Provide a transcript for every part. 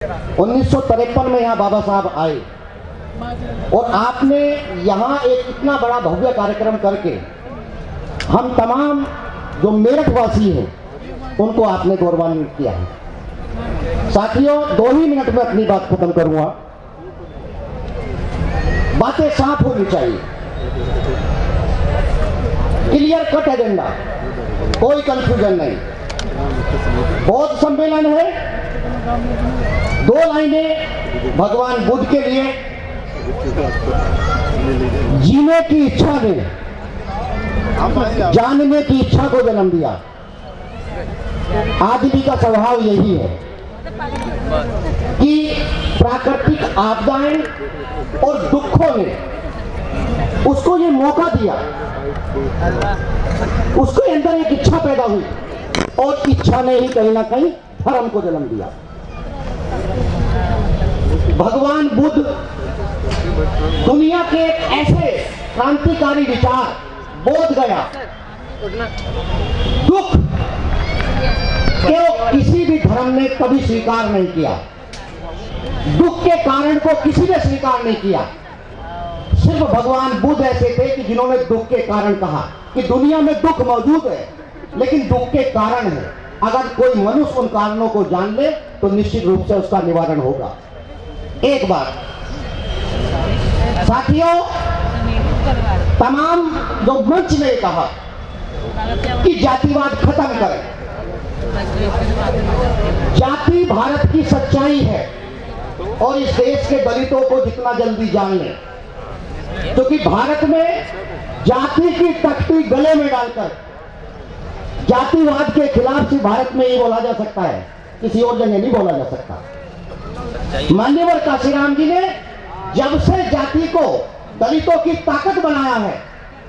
1953 में यहाँ बाबा साहब आए और आपने यहाँ एक इतना बड़ा भव्य कार्यक्रम करके हम तमाम जो मेरठ वासी हैं उनको आपने गौरवान्वित किया है। साथियों, 2 ही मिनट में अपनी बात खत्म करूंगा। बातें साफ होनी चाहिए, क्लियर कट एजेंडा, कोई कंफ्यूजन नहीं। बौद्ध सम्मेलन है, 2 लाइनें भगवान बुद्ध के लिए। जीने की इच्छा ने जानने की इच्छा को जन्म दिया। आदमी का स्वभाव यही है कि प्राकृतिक आपदाएं और दुखों ने उसको ये मौका दिया, उसके अंदर एक इच्छा पैदा हुई और इच्छा ने ही कहीं ना कहीं धर्म को जन्म दिया। भगवान बुद्ध दुनिया के एक ऐसे क्रांतिकारी विचार बोध गया, दुख को किसी भी धर्म ने कभी स्वीकार नहीं किया, दुख के कारण को किसी ने स्वीकार नहीं किया। सिर्फ भगवान बुद्ध ऐसे थे कि जिन्होंने दुख के कारण कहा कि दुनिया में दुख मौजूद है लेकिन दुख के कारण है। अगर कोई मनुष्य उन कारणों को जान ले तो निश्चित रूप से उसका निवारण होगा। एक बात साथियों, तमाम जो मंच ने कहा कि जातिवाद खत्म करें, जाति भारत की सच्चाई है और इस देश के दलितों को जितना जल्दी जान लें, क्योंकि भारत में जाति की तख्ती गले में डालकर जातिवाद के खिलाफ सिर्फ भारत में ही बोला जा सकता है, किसी और जगह नहीं बोला जा सकता। मान्यवर काशीराम जी ने जब से जाति को दलितों की ताकत बनाया है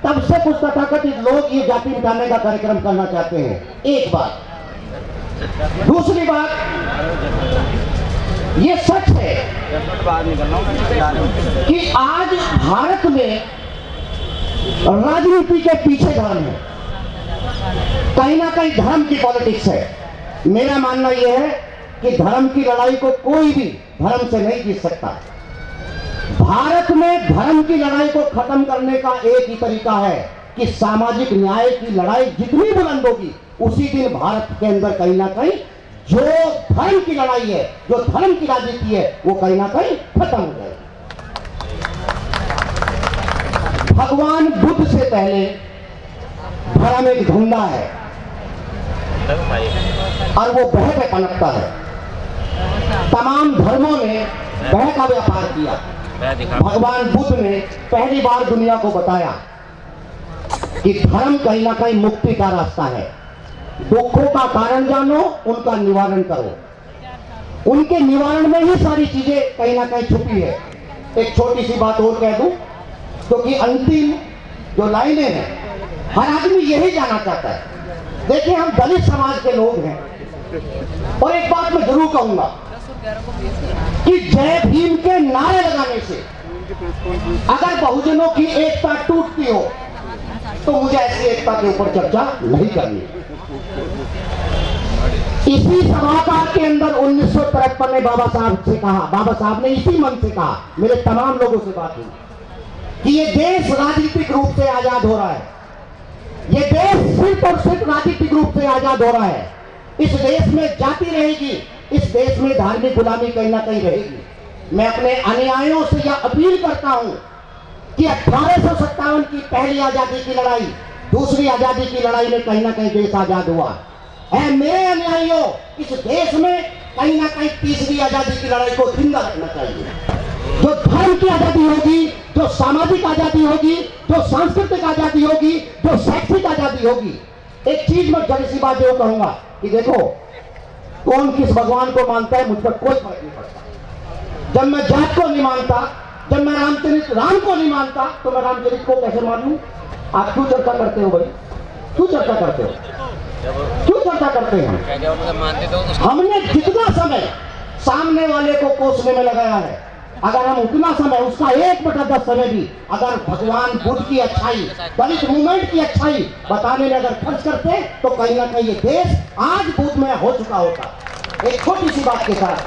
तब से कुछ तथाकथित लोग ये जाति मिटाने का कार्यक्रम करना चाहते हैं। एक बात। दूसरी बात, ये सच है कि आज भारत में राजनीति के पीछे धर्म है, कहीं ना कहीं धर्म की पॉलिटिक्स है। मेरा मानना यह है कि धर्म की लड़ाई को कोई भी धर्म से नहीं जीत सकता। भारत में धर्म की लड़ाई को खत्म करने का एक ही तरीका है कि सामाजिक न्याय की लड़ाई जितनी बुलंद होगी उसी दिन भारत के अंदर कहीं ना कहीं जो धर्म की लड़ाई है, जो धर्म की राजनीति है, वो कहीं ना कहीं खत्म हो जाएगी। भगवान बुद्ध से पहले धर्म एक धंधा है और वो बह पे पनपता है। तमाम धर्मों ने बह का व्यापार किया। भगवान बुद्ध ने पहली बार दुनिया को बताया कि धर्म कहीं ना कहीं मुक्ति का रास्ता है। दुखों का कारण जानो, उनका निवारण करो। उनके निवारण में ही सारी चीजें कहीं ना कहीं छुपी है। एक छोटी सी बात और कह दूं, क्योंकि अंतिम जो लाइनें हैं हर आदमी यही जानना चाहता है। देखिए, हम दलित समाज के लोग हैं और एक बात मैं जरूर कहूंगा कि जय भीम के नारे लगाने से अगर बहुजनों की एकता टूटती हो तो मुझे ऐसी एकता के ऊपर चर्चा नहीं करनी। इसी सभागार के अंदर 1953 में बाबा साहब से कहा, बाबा साहब ने इसी मन से कहा, मेरे तमाम लोगों से बात हुई कि ये देश राजनीतिक रूप से आजाद हो रहा है, ये देश सिर्फ और सिर्फ राजनीतिक रूप से आजाद हो रहा है। इस देश में जाति रहेगी, इस देश में धार्मिक गुलामी कहीं ना कहीं रहेगी। मैं अपने अनुयायियों से यह अपील करता हूं कि 1857 की पहली आजादी की लड़ाई, दूसरी आजादी की लड़ाई में कहीं ना कहीं देश आजाद हुआ है। मेरे अनुयायियों, इस देश में कहीं ना कहीं तीसरी आजादी की लड़ाई को जिंदा रखना चाहिए। जो धर्म की आजादी होगी, जो सामाजिक आजादी होगी, जो सांस्कृतिक आजादी होगी, जो शैक्षिक आजादी होगी। एक चीज मैं जल्दी सी बात जरूर कहूंगा कि देखो, कौन किस भगवान को मानता है मुझ पर कोई फर्क नहीं पड़ता। जब मैं जात को नहीं मानता, जब मैं राम को नहीं मानता तो मैं रामचरित को कैसे मान लूं? आप क्यों चर्चा करते हो भाई? क्यों चर्चा करते हो? क्यों चर्चा करते हैं? हमने जितना समय सामने वाले को कोसने में लगाया है, अगर हम उतना समय, उसका 1/10 समय भी अगर भगवान बुद्ध की अच्छाई, दलित मूवमेंट की अच्छाई बताने में अगर खर्च करते तो कहीं ना कहीं ये देश आज बुद्ध में हो चुका होता। एक छोटी सी बात के साथ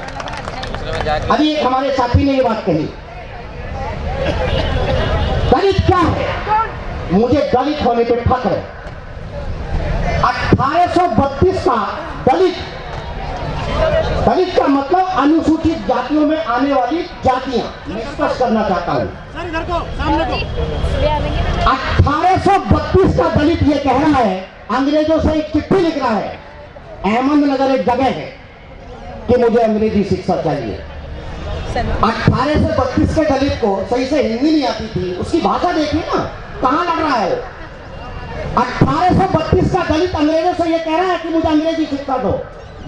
अभी एक हमारे साथी ने ये बात कही, दलित क्या है? मुझे दलित होने पे फक्र है। 1832 का दलित, दलित का मतलब अनुसूचित जातियों में आने वाली जातियां, मैं स्पष्ट करना चाहता हूं। 1832 का दलित ये कह रहा है, अंग्रेजों से एक चिट्ठी लिख रहा है, अहमदनगर एक जगह है, कि मुझे अंग्रेजी शिक्षा चाहिए। 1832 के दलित को सही से हिंदी नहीं आती थी, उसकी भाषा देखिए ना, कहां लग रहा है। 1832 का दलित अंग्रेजों से ये कह रहा है कि मुझे अंग्रेजी शिक्षा दो,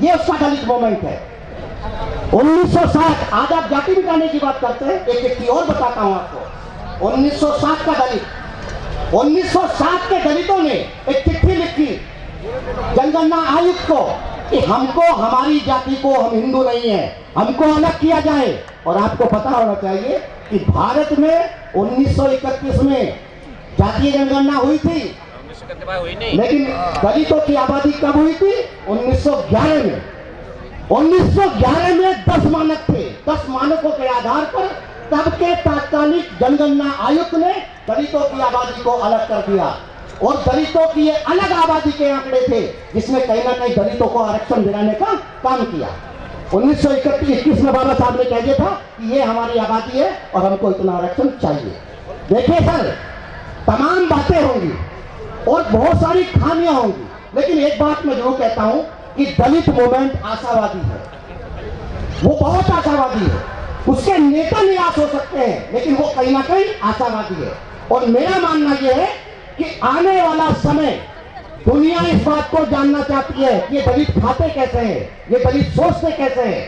ये उसका दलित मूवमेंट है। 1960, आज आप जाति मिटाने की बात करते हैं, एक व्यक्ति और बताता हूं आपको। 1960 का दलित, 1960 के दलितों ने एक चिट्ठी लिखी जनगणना आयुक्त को कि हमको, हमारी जाति को, हम हिंदू नहीं है, हमको अलग किया जाए। और आपको पता होना चाहिए कि भारत में 1931 में जातीय जनगणना हुई थी, लेकिन दलितों की आबादी कब हुई थी? 1911 में। 1911 में 10 मानक थे। 10 मानकों के आधार पर तब के तात्कालिक जनगणना आयुक्त ने दलितों की आबादी को अलग कर दिया, और दलितों की ये अलग आबादी के आंकड़े थे, जिसने कहीं ना कहीं दलितों को आरक्षण दिलाने का काम किया। 1921 में बाबा साहब ने कह दिया था कि ये हमारी आबादी है और हमको इतना आरक्षण चाहिए। देखिए सर, तमाम बातें होंगी और बहुत सारी खामियां होंगी, लेकिन एक बात मैं जरूर कहता हूं कि दलित मूवमेंट आशावादी है, वो बहुत आशावादी है। उसके नेता निराश हो सकते हैं, लेकिन वो कहीं ना कहीं आशावादी है। और मेरा मानना यह है कि आने वाला समय, दुनिया इस बात को जानना चाहती है कि ये दलित खाते कैसे हैं, ये दलित सोचते कैसे हैं,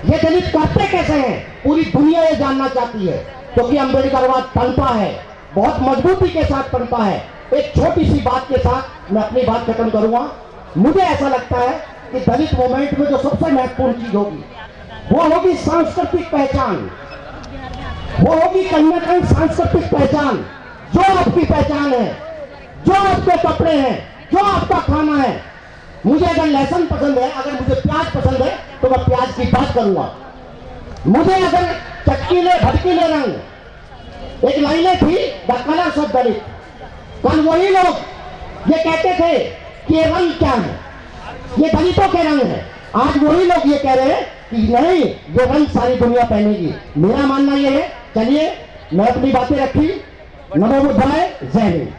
ये दलित करते कैसे हैं। पूरी दुनिया ये जानना चाहती है, क्योंकि अम्बेडकरवाद पनपा है, बहुत मजबूती के साथ पनपा है। एक छोटी सी बात के साथ मैं अपनी बात खत्म करूंगा। मुझे ऐसा लगता है कि दलित मूवमेंट में जो सबसे महत्वपूर्ण चीज होगी, वो होगी सांस्कृतिक पहचान। वो होगी कहीं ना कहीं सांस्कृतिक पहचान, जो आपकी पहचान है, जो आपके कपड़े हैं, जो आपका खाना है। मुझे अगर लहसुन पसंद है, अगर मुझे प्याज पसंद है, तो मैं प्याज की बात करूंगा। मुझे अगर चटकीले भटकीले रंग, एक लाइनें थी, द कलर्स ऑफ दलित। कल वही लोग ये कहते थे कि ये रंग क्या है, ये दलितों के रंग है। आज वही लोग ये कह रहे हैं कि नहीं, ये रंग सारी दुनिया पहनेगी। मेरा मानना ये है, चलिए मैं अपनी बातें रखी। नमो बुद्धाय, जय हिंद।